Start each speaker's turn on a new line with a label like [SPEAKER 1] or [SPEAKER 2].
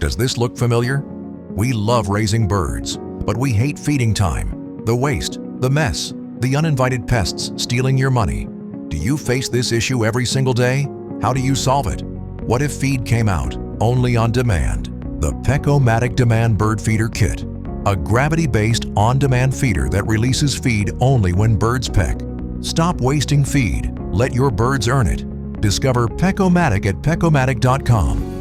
[SPEAKER 1] Does this look familiar? We love raising birds, but we hate feeding time, the waste, the mess, the uninvited pests stealing your money. Do you face this issue every single day? How do you solve it? What if feed came out only on demand? The Peckomatic Demand Bird Feeder Kit, a gravity-based on-demand feeder that releases feed only when birds peck. Stop wasting feed. Let your birds earn it. Discover Peckomatic at Peckomatic.com.